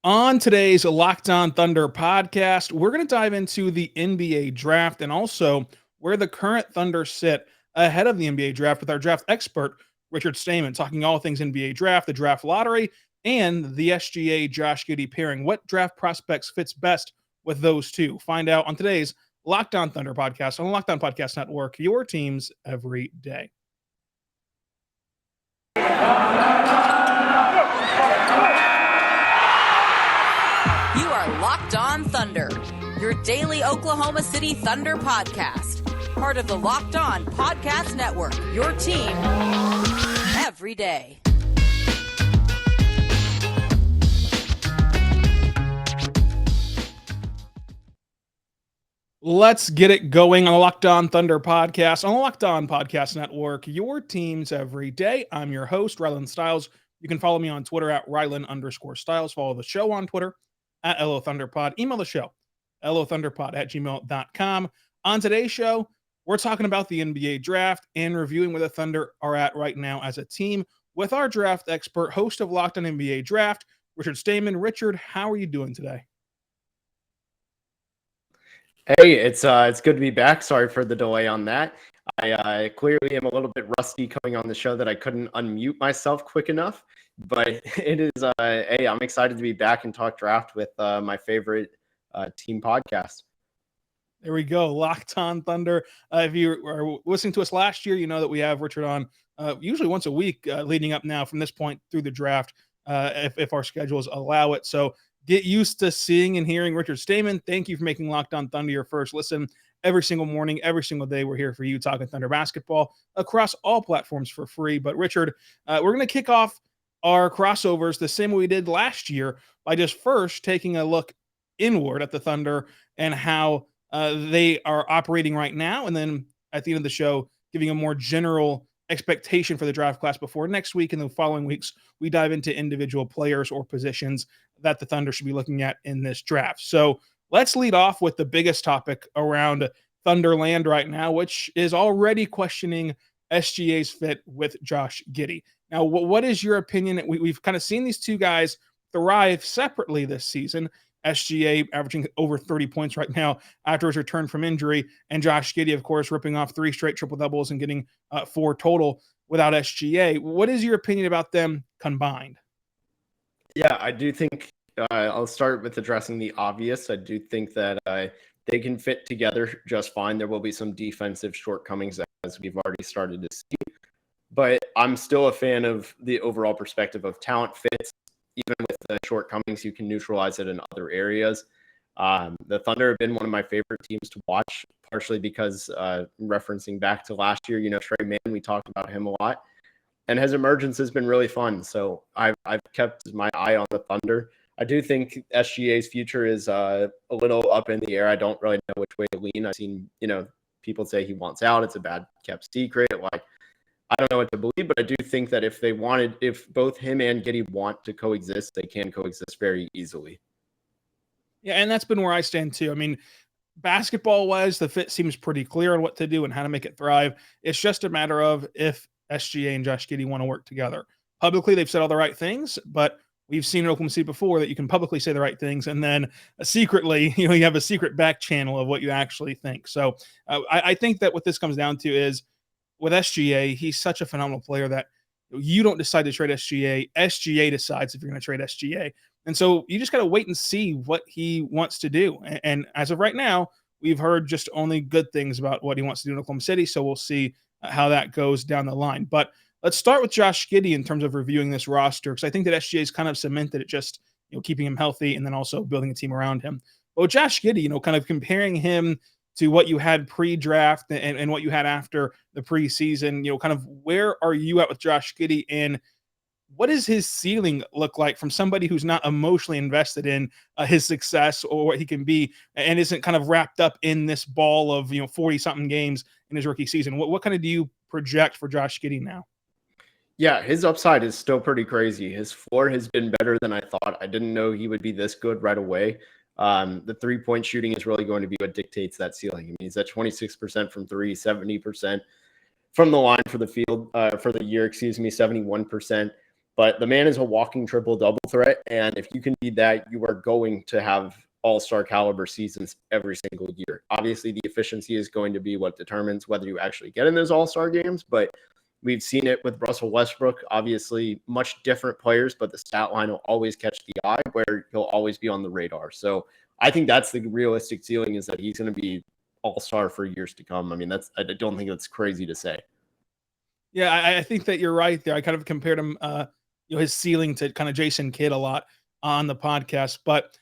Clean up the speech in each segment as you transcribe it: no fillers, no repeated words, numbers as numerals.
On today's Locked On Thunder podcast, we're going to dive into the NBA draft and also where the current Thunder sit ahead of the NBA draft with our draft expert, Richard Stamen, talking all things NBA draft, the draft lottery, and the SGA Josh Giddey pairing. What draft prospects fits best with those two? Find out on today's Locked On Thunder podcast on the Locked On Podcast Network, your teams every day. You are Locked On Thunder, your daily Oklahoma City Thunder podcast. Part of the Locked On Podcast Network, your team every day. Let's get it going on the Locked On Thunder podcast on the Locked On Podcast Network, your teams every day. I'm your host, Rylan Stiles. You can follow me on Twitter at Rylan_Stiles. Follow the show on Twitter at LOThunderPod. Email the show, LOThunderPod@gmail.com. On today's show, we're talking about the NBA draft and reviewing where the Thunder are at right now as a team with our draft expert, host of Locked On NBA Draft, Richard Stamen. Richard, how are you doing today? Hey, it's good to be back. Sorry for the delay on that. I clearly am a little bit rusty coming on the show that I couldn't unmute myself quick enough, but it is hey, I'm excited to be back and talk draft with my favorite team podcast. There we go, Locked On Thunder. If you are listening to us last year, you know that we have Richard on usually once a week leading up now from this point through the draft, if our schedules allow it. So get used to seeing and hearing Richard Stamen. Thank you for making Locked On Thunder your first listen every single morning, every single day. We're here for you talking Thunder basketball across all platforms for free. But Richard, we're going to kick off our crossovers the same way we did last year by just first taking a look inward at the Thunder and how they are operating right now. And then at the end of the show, giving a more general expectation for the draft class before next week. And the following weeks, we dive into individual players or positions that the Thunder should be looking at in this draft. So let's lead off with the biggest topic around Thunderland right now, which is already questioning SGA's fit with Josh Giddey. Now, what is your opinion? We've kind of seen these two guys thrive separately this season. SGA averaging over 30 points right now after his return from injury, and Josh Giddey, of course, ripping off 3 straight triple-doubles and getting 4 total without SGA. What is your opinion about them combined? Yeah, I do think I'll start with addressing the obvious. I do think that they can fit together just fine. There will be some defensive shortcomings as we've already started to see, but I'm still a fan of the overall perspective of talent fits. Even with the shortcomings, you can neutralize it in other areas. The Thunder have been one of my favorite teams to watch, partially because referencing back to last year, Trey Mann, we talked about him a lot, and his emergence has been really fun. So I've kept my eye on the Thunder. I do think SGA's future is a little up in the air. I don't really know which way to lean. I've seen, people say he wants out. It's a bad kept secret. I don't know what to believe, but I do think that if both him and Giddey want to coexist, they can coexist very easily. Yeah, and that's been where I stand too. I mean, basketball-wise, the fit seems pretty clear on what to do and how to make it thrive. It's just a matter of if SGA and Josh Giddey want to work together. Publicly, they've said all the right things, but we've seen in Oklahoma City before that you can publicly say the right things, and then secretly, you have a secret back channel of what you actually think. So I think that what this comes down to is, with SGA, he's such a phenomenal player that you don't decide to trade SGA. SGA decides if you're going to trade SGA. And so you just got to wait and see what he wants to do. And as of right now, we've heard just only good things about what he wants to do in Oklahoma City. So we'll see how that goes down the line. But let's start with Josh Giddey in terms of reviewing this roster, because I think that SGA's kind of cemented it, just keeping him healthy and then also building a team around him. But with Josh Giddey, kind of comparing him to what you had pre-draft and what you had after the preseason, kind of where are you at with Josh Giddey, and what does his ceiling look like from somebody who's not emotionally invested in his success or what he can be and isn't kind of wrapped up in this ball of 40-something games in his rookie season? What kind of do you project for Josh Giddey now? Yeah, his upside is still pretty crazy. His floor has been better than I thought. I didn't know he would be this good right away. The 3-point shooting is really going to be what dictates that ceiling. I mean, he's at 26% from 3, 70% from the line for the field, for the year, 71%. But the man is a walking triple-double threat, and if you can be that, you are going to have all-star caliber seasons every single year. Obviously, the efficiency is going to be what determines whether you actually get in those all-star games, but we've seen it with Russell Westbrook. Obviously, much different players, but the stat line will always catch the eye where he'll always be on the radar. So I think that's the realistic ceiling, is that he's going to be all-star for years to come. I mean, I don't think that's crazy to say. Yeah, I think that you're right there. I kind of compared him, his ceiling to kind of Jason Kidd a lot on the podcast. But,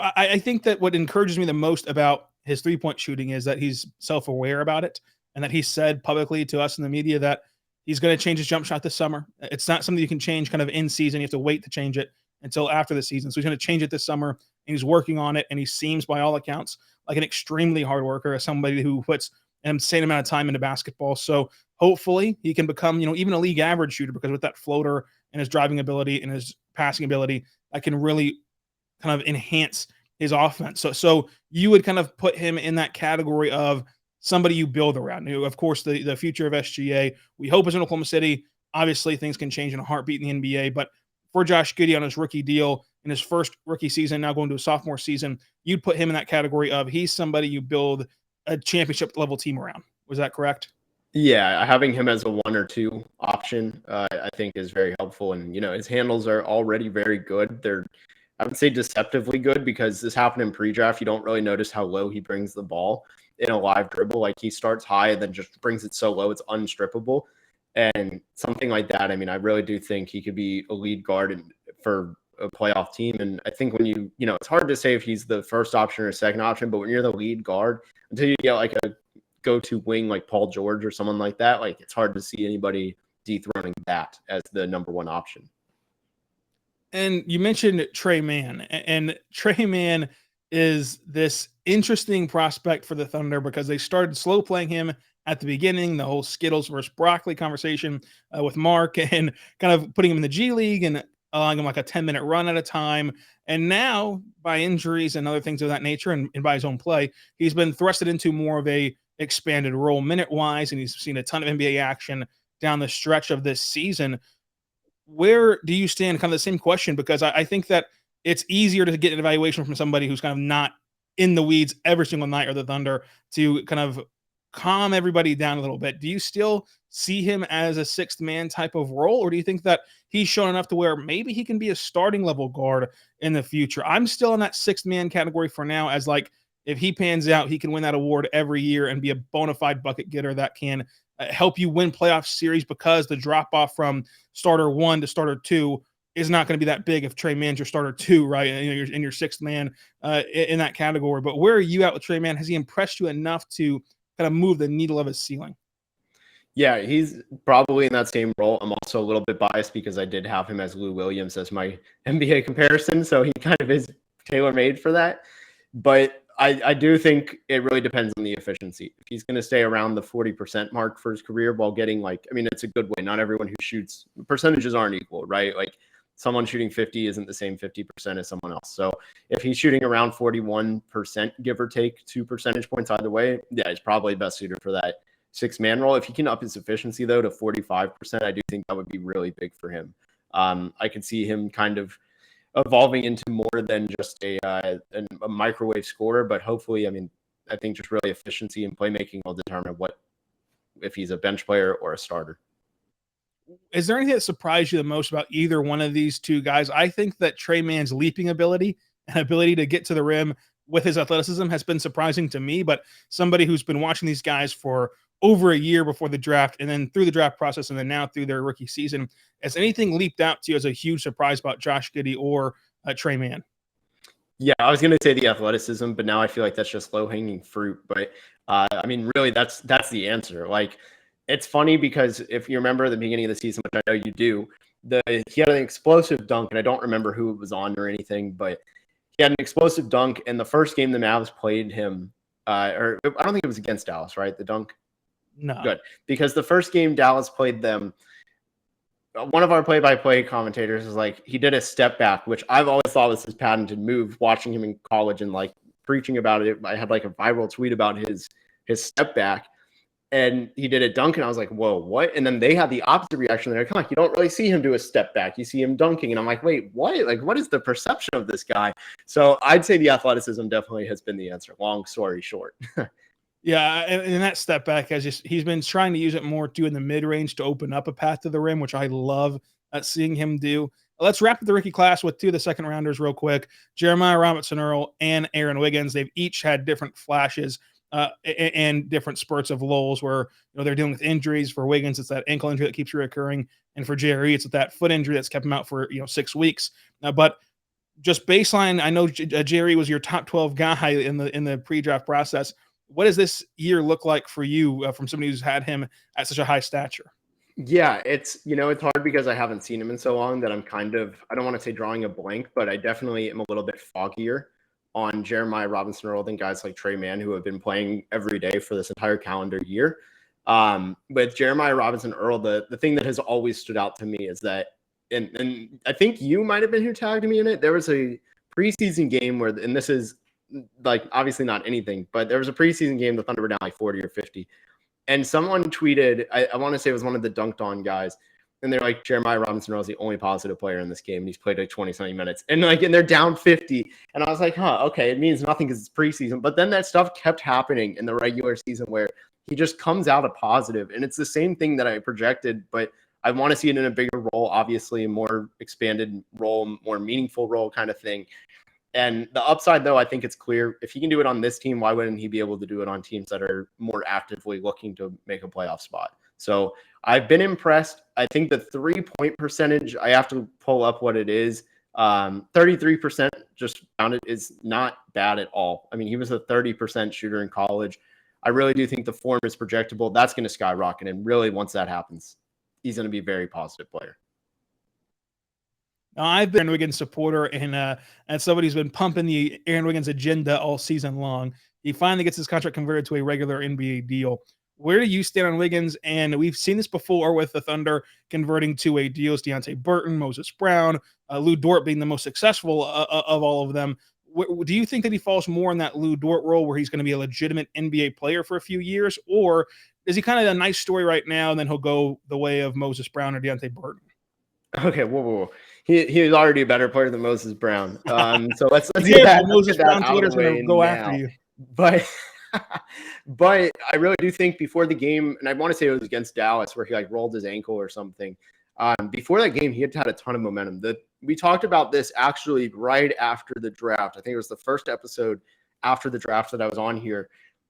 I think that what encourages me the most about his three-point shooting is that he's self-aware about it, and that he said publicly to us in the media that he's going to change his jump shot this summer. It's not something you can change kind of in season. You have to wait to change it until after the season. So he's going to change it this summer, and he's working on it. And he seems, by all accounts, like an extremely hard worker, as somebody who puts an insane amount of time into basketball. So hopefully he can become, even a league average shooter, because with that floater and his driving ability and his passing ability, that can really kind of enhance his offense. So you would kind of put him in that category of somebody you build around. Of course, the future of SGA, we hope, is in Oklahoma City. Obviously, things can change in a heartbeat in the NBA, but for Josh Giddey on his rookie deal, in his first rookie season, now going to a sophomore season, you'd put him in that category of he's somebody you build a championship level team around. Was that correct? Yeah, having him as a 1 or 2 option, I think is very helpful. And, his handles are already very good. They're, I would say, deceptively good, because this happened in pre-draft. You don't really notice how low he brings the ball in a live dribble. Like, he starts high and then just brings it so low it's unstrippable. And something like that, I mean, I really do think he could be a lead guard for a playoff team. And I think when it's hard to say if he's the first option or second option, but when you're the lead guard, until you get like a go-to wing like Paul George or someone like that, like, it's hard to see anybody dethroning that as the number 1 option. And you mentioned Trey Mann, and Trey Mann is this interesting prospect for the Thunder because they started slow playing him at the beginning, the whole Skittles versus broccoli conversation with Mark, and kind of putting him in the G League and allowing him like a 10-minute run at a time. And now, by injuries and other things of that nature, and by his own play, he's been thrusted into more of a expanded role minute-wise, and he's seen a ton of NBA action down the stretch of this season. Where do you stand? Kind of the same question, because I think that it's easier to get an evaluation from somebody who's kind of not in the weeds every single night or the Thunder to kind of calm everybody down a little bit. Do you still see him as a sixth man type of role, or do you think that he's shown enough to where maybe he can be a starting level guard in the future? I'm still in that sixth man category for now, as like, if he pans out, he can win that award every year and be a bona fide bucket getter that can help you win playoff series, because the drop off from starter 1 to starter 2 is not going to be that big if Trey Mann's your starter 2, right? And you're in your sixth man in that category. But where are you at with Trey Mann? Has he impressed you enough to kind of move the needle of his ceiling? Yeah, he's probably in that same role. I'm also a little bit biased because I did have him as Lou Williams as my NBA comparison, so he kind of is tailor-made for that. But I do think it really depends on the efficiency. If he's going to stay around the 40% mark for his career while getting it's a good way. Not everyone who shoots, percentages aren't equal, right? Like, someone shooting 50 isn't the same 50% as someone else. So if he's shooting around 41%, give or take 2 percentage points either way, yeah, he's probably best suited for that 6-man role. If he can up his efficiency, though, to 45%, I do think that would be really big for him. I could see him kind of evolving into more than just a microwave scorer, but hopefully, I think just really efficiency and playmaking will determine if he's a bench player or a starter. Is there anything that surprised you the most about either one of these two guys? I think that Trey Mann's leaping ability and ability to get to the rim with his athleticism has been surprising to me, but somebody who's been watching these guys for over a year before the draft, and then through the draft process, and then now through their rookie season, has anything leaped out to you as a huge surprise about Josh Giddey or Trey Mann? Yeah, I was going to say the athleticism, but now I feel like that's just low-hanging fruit. But really, that's the answer. Like, it's funny because if you remember the beginning of the season, which I know you do, he had an explosive dunk, and I don't remember who it was on or anything, but he had an explosive dunk. And the first game the Mavs played him, or I don't think it was against Dallas, right? The dunk. No. Good. Because the first game Dallas played them, one of our play-by-play commentators was like, he did a step back, which I've always thought was his patented move, watching him in college and like preaching about it. I had like a viral tweet about his step back. and he did a dunk, and I was like, whoa, what? And then they had the opposite reaction. They're like, you don't really see him do a step back. You see him dunking. And I'm like, wait, what? Like, what is the perception of this guy? So I'd say the athleticism definitely has been the answer. Long story short. Yeah, and that step back he's been trying to use it more too in the mid-range to open up a path to the rim, which I love seeing him do. Let's wrap up the rookie class with two of the second rounders real quick. Jeremiah Robinson-Earl and Aaron Wiggins. They've each had different flashes and different spurts of lulls where they're dealing with injuries. For Wiggins, it's that ankle injury that keeps reoccurring, and for Jerry, it's that foot injury that's kept him out for 6 weeks. But just baseline, I know Jerry was your top 12 guy in the pre-draft process. What does this year look like for you from somebody who's had him at such a high stature? Yeah, it's hard because I haven't seen him in so long that I'm kind of, I don't want to say drawing a blank, but I definitely am a little bit foggier on Jeremiah Robinson-Earl than guys like Trey Mann, who have been playing every day for this entire calendar year. With Jeremiah Robinson-Earl, the thing that has always stood out to me is that, and I think you might have been who tagged me in it. There was a preseason game where, and this is like obviously not anything, but there was a preseason game the Thunder were down like 40 or 50. And someone tweeted, I want to say it was one of the Dunked On guys, and they're like, Jeremiah Robinson-Earl is the only positive player in this game, and he's played like 20-something minutes. And they're down 50. And I was like, okay, it means nothing because it's preseason. But then that stuff kept happening in the regular season where he just comes out a positive. And it's the same thing that I projected, but I want to see it in a bigger role, obviously, a more expanded role, more meaningful role kind of thing. And the upside, though, I think it's clear. If he can do it on this team, why wouldn't he be able to do it on teams that are more actively looking to make a playoff spot? So I've been impressed. I think the 3-point percentage, I have to pull up what it is. 33%, just found it, is not bad at all. I mean, he was a 30% shooter in college. I really do think the form is projectable. That's going to skyrocket. And really, once that happens, he's going to be a very positive player. Now, I've been an Aaron Wiggins supporter and somebody who's been pumping the Aaron Wiggins agenda all season long. He finally gets his contract converted to a regular NBA deal. Where do you stand on Wiggins? And we've seen this before with the Thunder converting to a deals. Deonte Burton, Moses Brown, Lou Dort being the most successful of all of them. Do you think that he falls more in that Lou Dort role where he's going to be a legitimate NBA player for a few years? Or is he kind of a nice story right now and then he'll go the way of Moses Brown or Deonte Burton? Okay, whoa. He is already a better player than Moses Brown. So let's get that, Moses Brown out of the way go now. After you. But I really do think before the game, and I want to say it was against Dallas where he like rolled his ankle or something. Before that game, he had a ton of momentum. We talked about this actually right after the draft. I think it was the first episode after the draft that I was on here.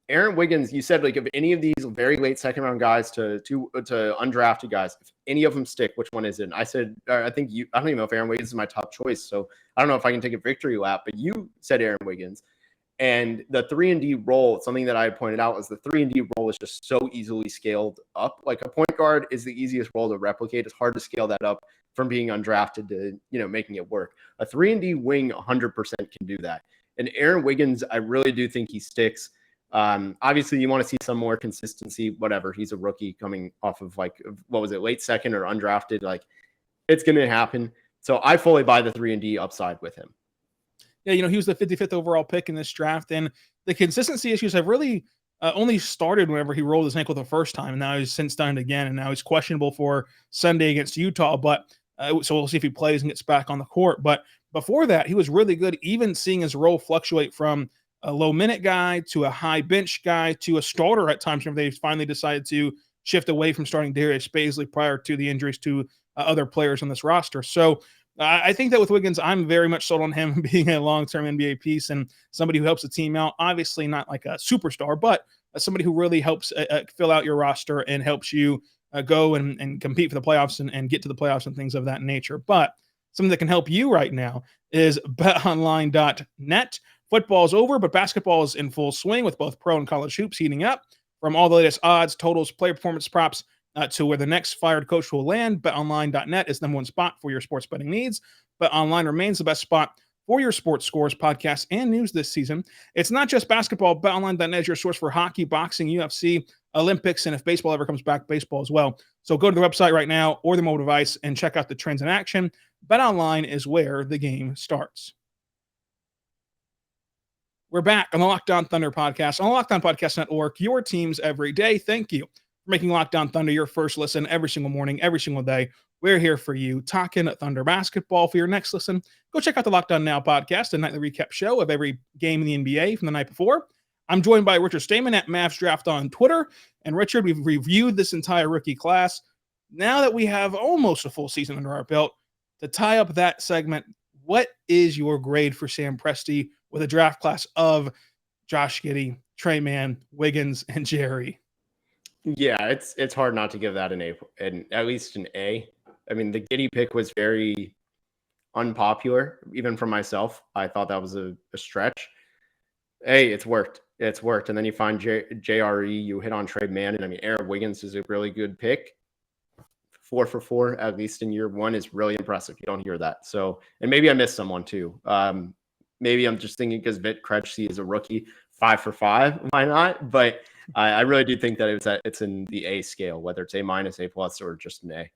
Aaron Wiggins, you said like of any of these very late second round guys to undrafted guys, if any of them stick, which one is it? And I said, I don't even know if Aaron Wiggins is my top choice. So I don't know if I can take a victory lap, but you said Aaron Wiggins. And the 3-and-D role, something that I pointed out was the 3-and-D role is just so easily scaled up. Like a point guard is the easiest role to replicate. It's hard to scale that up from being undrafted to, making it work. A 3-and-D wing 100% can do that. And Aaron Wiggins, I really do think he sticks. Obviously you want to see some more consistency, whatever. He's a rookie coming off of late second or undrafted. Like it's going to happen. So I fully buy the 3-and-D upside with him. Yeah, he was the 55th overall pick in this draft, and the consistency issues have really only started whenever he rolled his ankle the first time, and now he's since done it again, and now he's questionable for Sunday against Utah, but so we'll see if he plays and gets back on the court. But before that, he was really good, even seeing his role fluctuate from a low-minute guy to a high-bench guy to a starter at times when they finally decided to shift away from starting Darius Bazley prior to the injuries to other players on this roster. So I think that with Wiggins, I'm very much sold on him being a long-term NBA piece and somebody who helps the team out. Obviously not like a superstar, but somebody who really helps fill out your roster and helps you go and compete for the playoffs and get to the playoffs and things of that nature. But something that can help you right now is betonline.net. Football's over, but basketball is in full swing with both pro and college hoops heating up. From all the latest odds, totals, player performance props, to where the next fired coach will land, betonline.net is the number one spot for your sports betting needs. BetOnline remains the best spot for your sports scores, podcasts, and news this season. It's not just basketball. BetOnline.net is your source for hockey, boxing, UFC, Olympics, and if baseball ever comes back, baseball as well. So go to the website right now or the mobile device and check out the trends in action. BetOnline is where the game starts. We're back on the Locked On Thunder podcast, on the Locked On Podcast Network, your teams every day. Thank you for making Locked On Thunder your first listen every single morning, every single day. We're here for you, talking Thunder basketball. For your next listen, go check out the Locked On Now podcast, a nightly recap show of every game in the NBA from the night before. I'm joined by Richard Stamen at Mavs Draft on Twitter. And Richard, we've reviewed this entire rookie class. Now that we have almost a full season under our belt, to tie up that segment, what is your grade for Sam Presti with a draft class of Josh Giddey, Trey Mann, Wiggins, and Jerry? Yeah, it's hard not to give that an A, and at least an A. I mean, the Giddey pick was very unpopular, even for myself. I thought that was a stretch. Hey, it's worked. It's worked. And then you find JRE, you hit on Trey Mann, and I mean, Aaron Wiggins is a really good pick. 4 for 4, at least in year one, is really impressive. You don't hear that. So, and maybe I missed someone too. Maybe I'm just thinking because Vit Krejci is a rookie, 5 for 5. Why not? But I really do think that it's in the A scale, whether it's A-, A+, or just an A.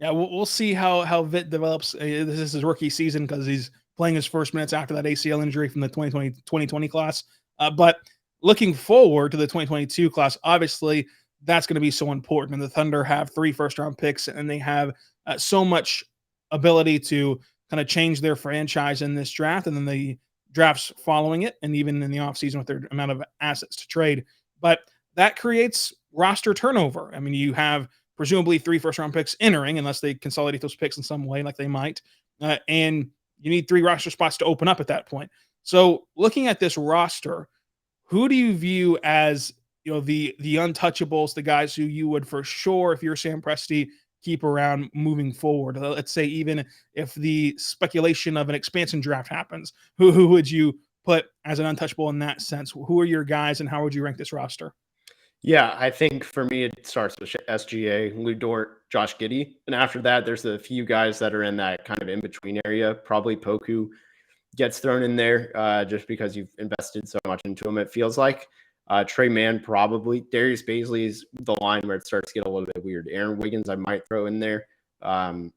Yeah, we'll see how Vit develops. This is his rookie season because he's playing his first minutes after that ACL injury from the 2020 class. But looking forward to the 2022 class, obviously, that's going to be so important. And the Thunder have 3 first-round picks, and they have so much ability to kind of change their franchise in this draft and then the drafts following it, and even in the offseason with their amount of assets to trade. But that creates roster turnover. I mean, you have presumably 3 first-round picks entering, unless they consolidate those picks in some way like they might, and you need 3 roster spots to open up at that point. So looking at this roster, who do you view as the untouchables, the guys who you would for sure, if you're Sam Presti, keep around moving forward? Let's say even if the speculation of an expansion draft happens, who would you put as an untouchable in that sense? Who are your guys, and how would you rank this roster? Yeah, I think for me, it starts with SGA, Lou Dort, Josh Giddey. And after that, there's a few guys that are in that kind of in-between area. Probably Poku gets thrown in there just because you've invested so much into him, it feels like. Trey Mann, probably. Darius Bazley is the line where it starts to get a little bit weird. Aaron Wiggins, I might throw in there. In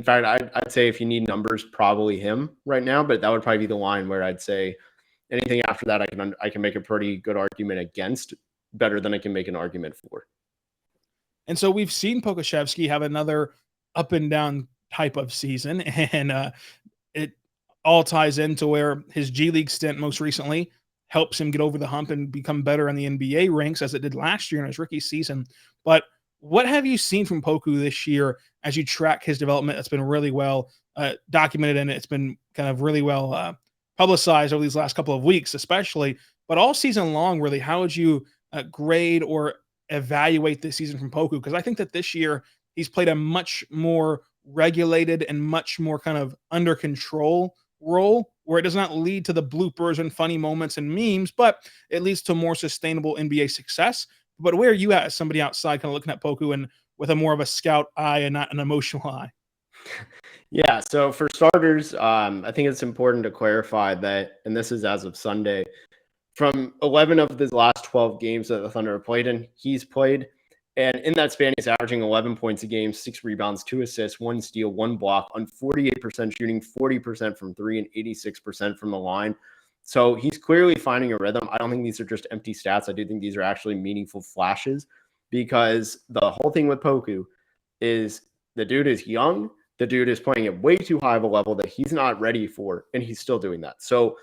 fact, I'd say if you need numbers, probably him right now, but that would probably be the line where I'd say anything after that, I can make a pretty good argument against, better than I can make an argument for. And so we've seen Pokusevski have another up and down type of season, and it all ties into where his G League stint most recently helps him get over the hump and become better in the NBA ranks, as it did last year in his rookie season. But what have you seen from Poku this year as you track his development? That's been really well documented, and it's been kind of really well publicized over these last couple of weeks, especially, but all season long, really. How would you grade or evaluate this season from Poku? Because I think that this year he's played a much more regulated and much more kind of under control role, where it does not lead to the bloopers and funny moments and memes, but it leads to more sustainable NBA success. But where are you at as somebody outside kind of looking at Poku and with a more of a scout eye and not an emotional eye? Yeah, so for starters, I think it's important to clarify that, and this is as of Sunday, from 11 of the last 12 games that the Thunder have played in, he's played. And in that span, he's averaging 11 points a game, 6 rebounds, 2 assists, 1 steal, 1 block, on 48% shooting, 40% from 3, and 86% from the line. So he's clearly finding a rhythm. I don't think these are just empty stats. I do think these are actually meaningful flashes, because the whole thing with Poku is the dude is young. The dude is playing at way too high of a level that he's not ready for, and he's still doing that. So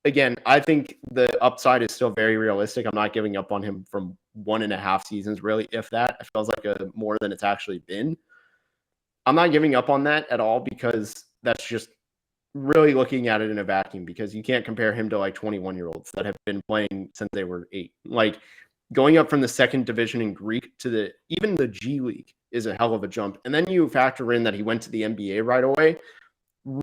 again, I think the upside is still very realistic. I'm not giving up on him from 1.5 seasons, really, if that. It feels like more than it's actually been. I'm not giving up on that at all, because that's just really looking at it in a vacuum, because you can't compare him to like 21-year-olds that have been playing since they were 8. Like, going up from the second division in Greek to even the G League is a hell of a jump. And then you factor in that he went to the NBA right away.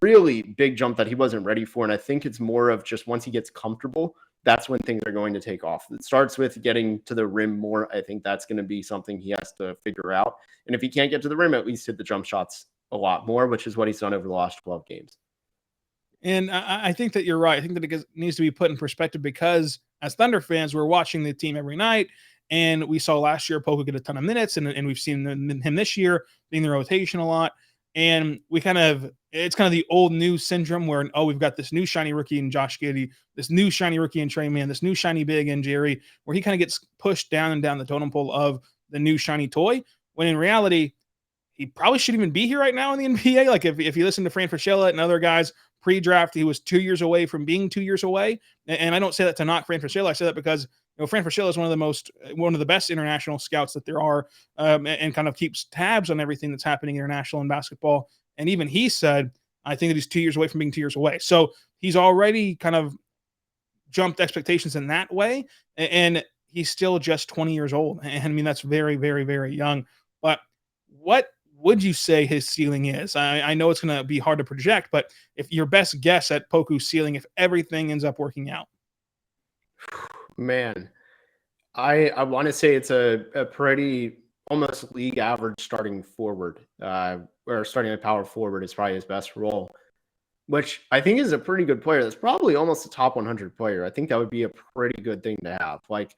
Really big jump that he wasn't ready for. And I think it's more of just once he gets comfortable, that's when things are going to take off. It starts with getting to the rim more. I think that's going to be something he has to figure out. And if he can't get to the rim, at least hit the jump shots a lot more, which is what he's done over the last 12 games. And I think that you're right. I think that it needs to be put in perspective, because as Thunder fans, we're watching the team every night, and we saw last year Poku get a ton of minutes, and we've seen him this year being in the rotation a lot. And it's kind of the old new syndrome where, we've got this new shiny rookie in Josh Giddey, this new shiny rookie in Trey Mann, this new shiny big in Jerry, where he kind of gets pushed down and down the totem pole of the new shiny toy, when in reality, he probably shouldn't even be here right now in the NBA. Like if you listen to Fran Fraschilla and other guys pre-draft, he was 2 years away from being 2 years away. And I don't say that to knock Fran Fraschilla. I say that because Fran Fraschilla is one of the best international scouts that there are, and kind of keeps tabs on everything that's happening international in basketball. And even he said, I think that he's 2 years away from being 2 years away. So he's already kind of jumped expectations in that way. And he's still just 20 years old. And I mean, that's very, very, very young. But what would you say his ceiling is? I know it's going to be hard to project, but if your best guess at Poku's ceiling, if everything ends up working out. Man, I want to say it's a pretty almost league average starting forward, or starting at power forward is probably his best role, which I think is a pretty good player. That's probably almost a top 100 player. I think that would be a pretty good thing to have. Like,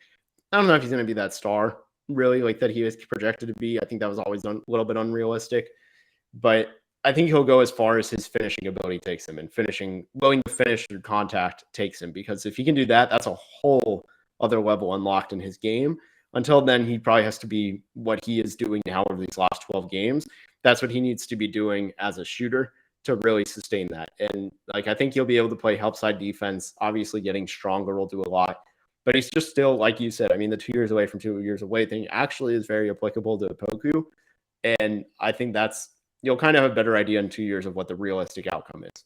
I don't know if he's going to be that star, really, like that he was projected to be. I think that was always a little bit unrealistic, but I think he'll go as far as his finishing ability takes him, and willing to finish through contact takes him, because if he can do that, that's a whole other level unlocked in his game. Until then, he probably has to be what he is doing now over these last 12 games. That's what he needs to be doing as a shooter to really sustain that. And like, I think he'll be able to play help side defense. Obviously getting stronger will do a lot, but he's just still, like you said, I mean, the 2 years away from 2 years away thing actually is very applicable to Poku. And I think you'll kind of have a better idea in 2 years of what the realistic outcome is.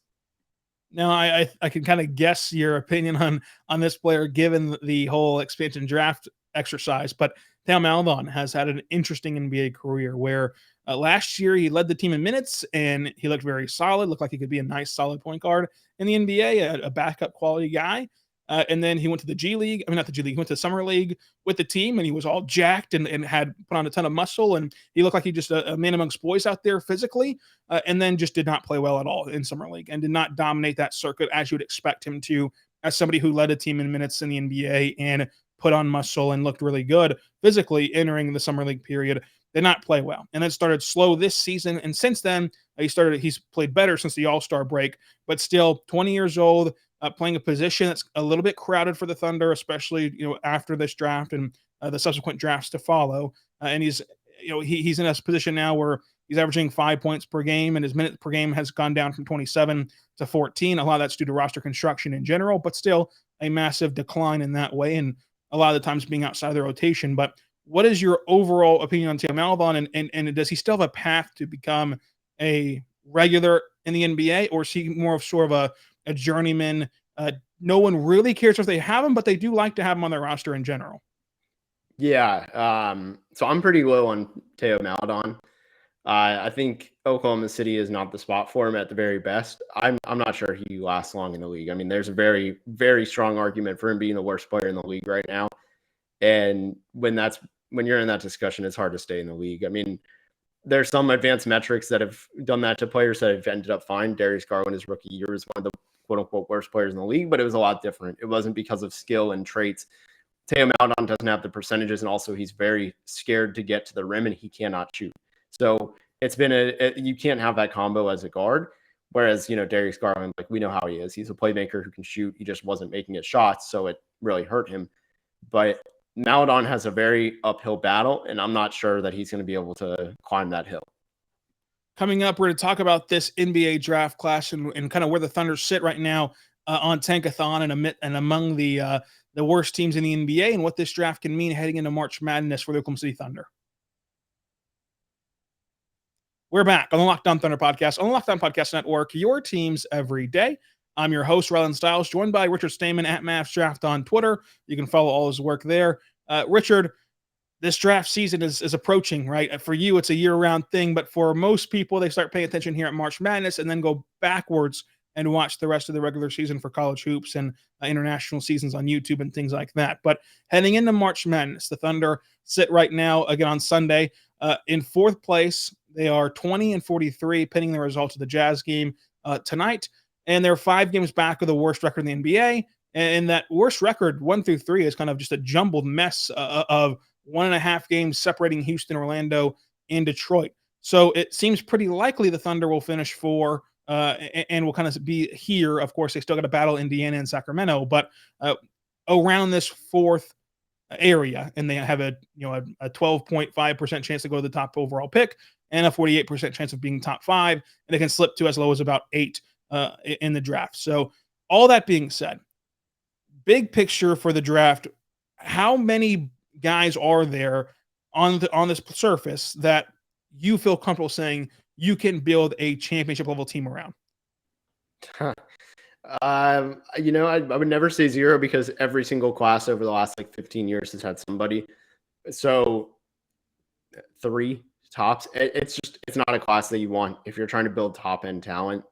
Now, I can kind of guess your opinion on this player given the whole expansion draft exercise, but Theo Maledon has had an interesting NBA career where last year he led the team in minutes and he looked very solid, looked like he could be a nice solid point guard in the NBA, a backup quality guy. And then he went to the G League. I mean, not the G League. He went to the Summer League with the team, and he was all jacked and had put on a ton of muscle. And he looked like he just a man amongst boys out there physically, and then just did not play well at all in Summer League and did not dominate that circuit as you would expect him to, as somebody who led a team in minutes in the NBA and put on muscle and looked really good physically entering the Summer League period. Did not play well. And then started slow this season. And since then, he's played better since the All-Star break, but still 20 years old, playing a position that's a little bit crowded for the Thunder, especially after this draft and the subsequent drafts to follow. And he's in a position now where he's averaging 5 points per game, and his minutes per game has gone down from 27 to 14. A lot of that's due to roster construction in general, but still a massive decline in that way, and a lot of the times being outside of the rotation. But what is your overall opinion on Theo Maledon, and does he still have a path to become a regular in the NBA, or is he more of sort of a journeyman? No one really cares if they have him, but they do like to have him on their roster in general. Yeah. So I'm pretty low on Theo Maledon. I think Oklahoma City is not the spot for him at the very best. I'm not sure he lasts long in the league. I mean, there's a very, very strong argument for him being the worst player in the league right now. And when you're in that discussion, it's hard to stay in the league. I mean, there's some advanced metrics that have done that to players that have ended up fine. Darius Garland, his rookie year, was one of the quote-unquote worst players in the league, but it was a lot different. It wasn't because of skill and traits. Theo Maledon doesn't have the percentages, and also he's very scared to get to the rim, and he cannot shoot. So it's been you can't have that combo as a guard. Whereas, Darius Garland, like, we know how he is. He's a playmaker who can shoot. He just wasn't making his shots, so it really hurt him. But Maledon has a very uphill battle, and I'm not sure that he's going to be able to climb that hill. Coming up, we're going to talk about this NBA draft class and kind of where the Thunder sit right now on Tankathon and among the worst teams in the NBA, and what this draft can mean heading into March Madness for the Oklahoma City Thunder. We're back on the Locked On Thunder podcast on the Locked On Podcast Network, your teams every day. I'm your host, Rylan Stiles, joined by Richard Stamen at Mavs Draft on Twitter. You can follow all his work there. Richard, this draft season is approaching, right? For you, it's a year-round thing, but for most people, they start paying attention here at March Madness and then go backwards and watch the rest of the regular season for college hoops and international seasons on YouTube and things like that. But heading into March Madness, the Thunder sit right now, again on Sunday, in fourth place. They are 20-43, pending the results of the Jazz game tonight. And they're 5 games back of the worst record in the NBA. And that worst record, 1 through 3, is kind of just a jumbled mess of 1.5 games separating Houston, Orlando, and Detroit. So it seems pretty likely the Thunder will finish 4 and will kind of be here. Of course, they still got to battle Indiana and Sacramento, but around this 4th area, and they have a 12.5% chance to go to the top overall pick and a 48% chance of being top 5, and they can slip to as low as about 8 in the draft. So all that being said, big picture for the draft, how many guys are there on this surface that you feel comfortable saying you can build a championship level team around? I would never say 0 because every single class over the last 15 years has had somebody. So 3 tops. It's not a class that you want if you're trying to build top end talent.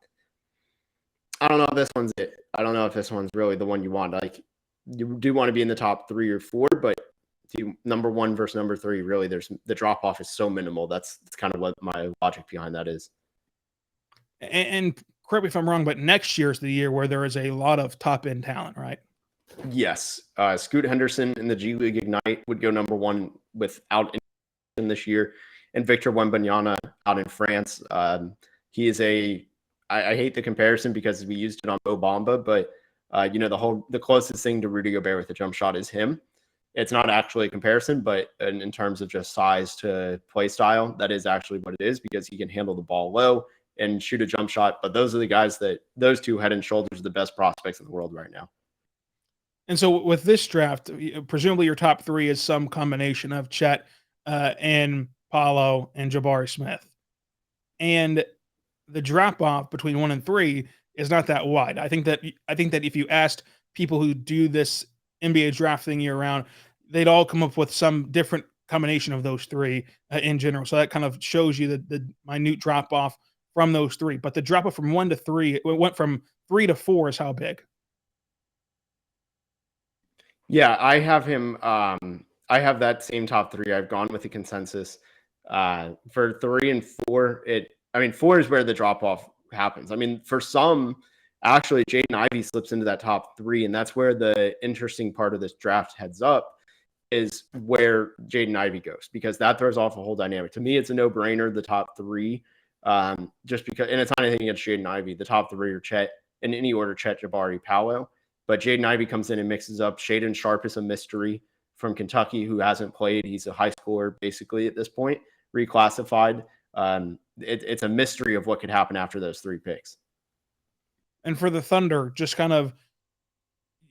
I don't know if this one's it. I don't know if this one's really the one you want. You do want to be in the top 3 or 4, but number 1 versus number 3, really, the drop off is so minimal. That's kind of what my logic behind that is. And correct me if I'm wrong, but next year's the year where there is a lot of top end talent, right? Yes. Scoot Henderson in the G League Ignite would go number 1 without in this year, and Victor Wembanyama out in France. He is I hate the comparison because we used it on Mo Bamba, but the closest thing to Rudy Gobert with the jump shot is him. It's not actually a comparison, but in terms of just size to play style, that is actually what it is, because he can handle the ball low and shoot a jump shot. But those are the guys those two head and shoulders are the best prospects in the world right now. And so with this draft, presumably your top 3 is some combination of Chet and Paolo and Jabari Smith. And the drop off between 1 and 3 is not that wide. I think that if you asked people who do this NBA draft thing year round, they'd all come up with some different combination of those 3 in general. So that kind of shows you the minute drop off from those 3. But the drop off from 1 to 3, it went from 3 to 4 is how big? Yeah, I have him. I have that same top 3. I've gone with the consensus for 3 and 4. 4 is where the drop off happens. For some, actually, Jaden Ivey slips into that top 3, and that's where the interesting part of this draft heads up, is where Jaden Ivey goes, because that throws off a whole dynamic. To me, it's a no-brainer, the top 3, just because, and it's not anything against Jaden Ivey. The top 3 are Chet, in any order: Chet, Jabari, Paolo. But Jaden Ivey comes in and mixes up. Shaedon Sharpe is a mystery from Kentucky who hasn't played. He's a high schooler basically at this point, reclassified. It's a mystery of what could happen after those 3 picks. And for the Thunder, just kind of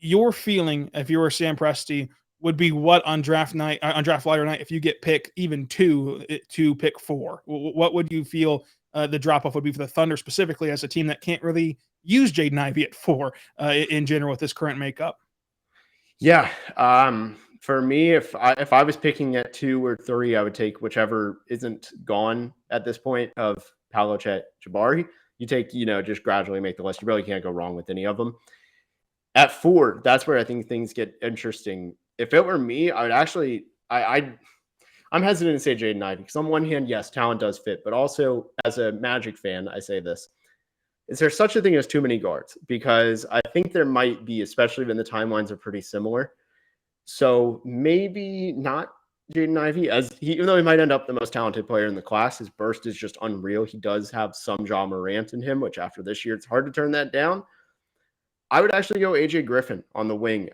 your feeling, if you were Sam Presti, would be what on draft night, on draft lottery night, if you get pick even 2 to pick 4, what would you feel the drop off would be for the Thunder specifically, as a team that can't really use Jaden Ivey at 4 in general with this current makeup? Yeah. For me, if I was picking at 2 or 3, I would take whichever isn't gone at this point of Paolo, Chet, Jabari. You take, just gradually make the list. You really can't go wrong with any of them. At 4, that's where I think things get interesting. If it were me, I would actually, I'm hesitant to say Jaden Ivey, because on one hand, yes, talent does fit, but also as a Magic fan, I say this: is there such a thing as too many guards? Because I think there might be, especially when the timelines are pretty similar. So maybe not Jaden Ivey, even though he might end up the most talented player in the class. His burst is just unreal. He does have some Ja Morant in him, which after this year, it's hard to turn that down. I would actually go AJ Griffin on the wing.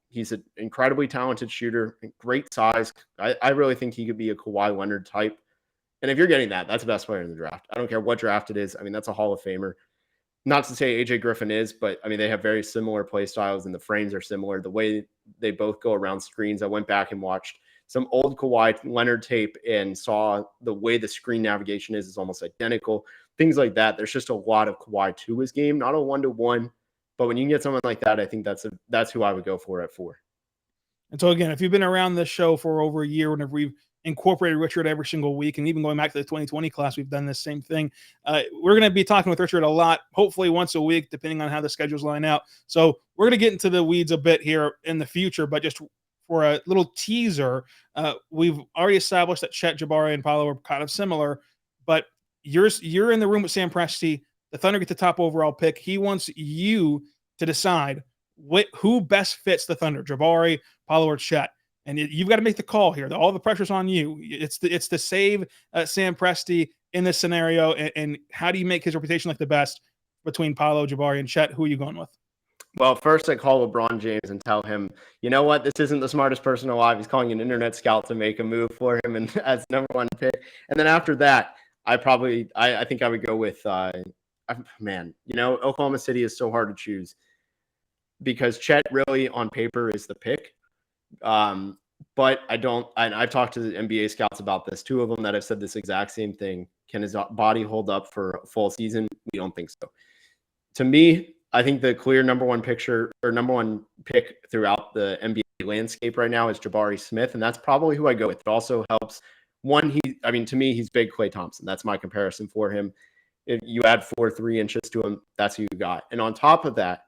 He's an incredibly talented shooter, great size. I really think he could be a Kawhi Leonard type. And if you're getting that, that's the best player in the draft. I don't care what draft it is. That's a Hall of Famer. Not to say AJ Griffin is, but they have very similar play styles, and the frames are similar. The way they both go around screens. I went back and watched some old Kawhi Leonard tape and saw the way the screen navigation is almost identical. Things like that. There's just a lot of Kawhi to his game, not a 1-to-1. But when you can get someone like that, I think that's who I would go for at 4. And so again, if you've been around this show for over a year, whenever we've incorporated Richard every single week, and even going back to the 2020 class, we've done this same thing. We're going to be talking with Richard a lot, hopefully once a week, depending on how the schedules line out. So we're going to get into the weeds a bit here in the future, but just for a little teaser, we've already established that Chet, Jabari, and Paolo are kind of similar, but you're in the room with Sam Presti. The Thunder get the top overall pick. He wants you to decide who best fits the Thunder, Jabari, Paolo, or Chet. And you've got to make the call here. All the pressure's on you. It's to save Sam Presti in this scenario, and how do you make his reputation like the best between Paolo, Jabari, and Chet? Who are you going with? Well, first I call LeBron James and tell him, you know what, this isn't the smartest person alive. He's calling an internet scout to make a move for him and as number one pick. And then after that, I think I would go with, Oklahoma City is so hard to choose because Chet really on paper is the pick. But I've talked to the NBA scouts about this. Two of them that have said this exact same thing. Can his body hold up for a full season? We don't think so. To me, I think the clear number one pick throughout the NBA landscape right now is Jabari Smith, and that's probably who I go with. It also helps. To me, he's big Klay Thompson. That's my comparison for him. If you add 3 inches to him, that's who you got. And on top of that,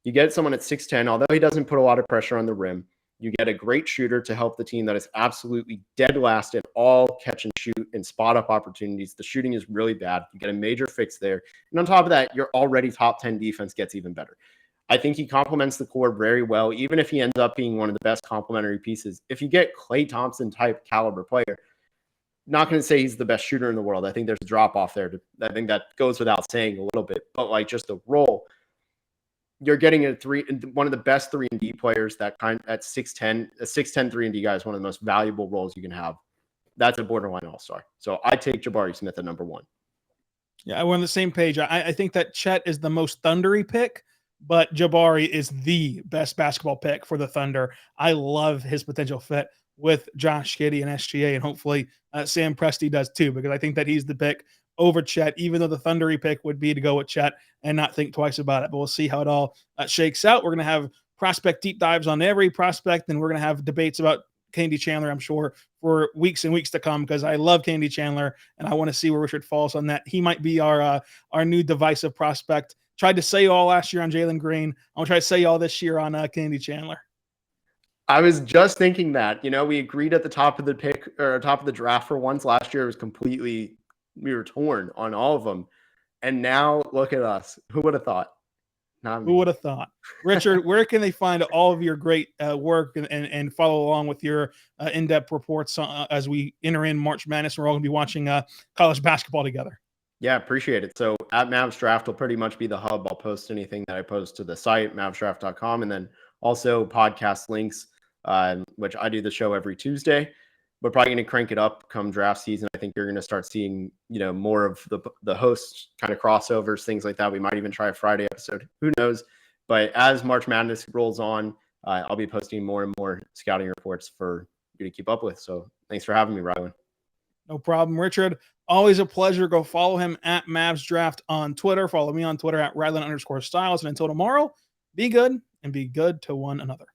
you get someone at 6'10", although he doesn't put a lot of pressure on the rim. You get a great shooter to help the team that is absolutely dead last in all catch and shoot and spot up opportunities. The shooting is really bad. You get a major fix there. And on top of that, your already top 10 defense gets even better. I think he complements the core very well, even if he ends up being one of the best complementary pieces. If you get Klay Thompson type caliber player, not going to say he's the best shooter in the world. I think there's a drop off there. I think that goes without saying a little bit, but like just the role, you're getting one of the best 3-and-D players at 6'10", a 6'10" 3-and-D guy is one of the most valuable roles you can have. That's a borderline all-star. So I take Jabari Smith at number one. Yeah, we're on the same page. I think that Chet is the most thundery pick, but Jabari is the best basketball pick for the Thunder. I love his potential fit with Josh Giddey and SGA, and hopefully Sam Presti does too, because I think that he's the pick over Chet, even though the thundery pick would be to go with Chet and not think twice about it. But we'll see how it all shakes out. We're going to have prospect deep dives on every prospect, and we're going to have debates about Kennedy Chandler, I'm sure, for weeks and weeks to come, because I love Kennedy Chandler, and I want to see where Richard falls on that. He might be our new divisive prospect. Tried to say all last year on Jalen Green. I'm going to try to say all this year on Kennedy Chandler. I was just thinking that. We agreed at the top of the pick or top of the draft for once. Last year, it was we were torn on all of them. And now look at us. Who would have thought? Who would have thought? Richard, where can they find all of your great work and follow along with your in-depth reports as we enter in March Madness? We're all going to be watching college basketball together. Yeah, appreciate it. So at Mavs Draft will pretty much be the hub. I'll post anything that I post to the site, mavsdraft.com, and then also podcast links, which I do the show every Tuesday. We're probably going to crank it up come draft season. I think you're going to start seeing, more of the hosts kind of crossovers, things like that. We might even try a Friday episode. Who knows? But as March Madness rolls on, I'll be posting more and more scouting reports for you to keep up with. So thanks for having me, Rylan. No problem, Richard. Always a pleasure. Go follow him at Mavs Draft on Twitter. Follow me on Twitter at Rylan_Styles. And until tomorrow, be good and be good to one another.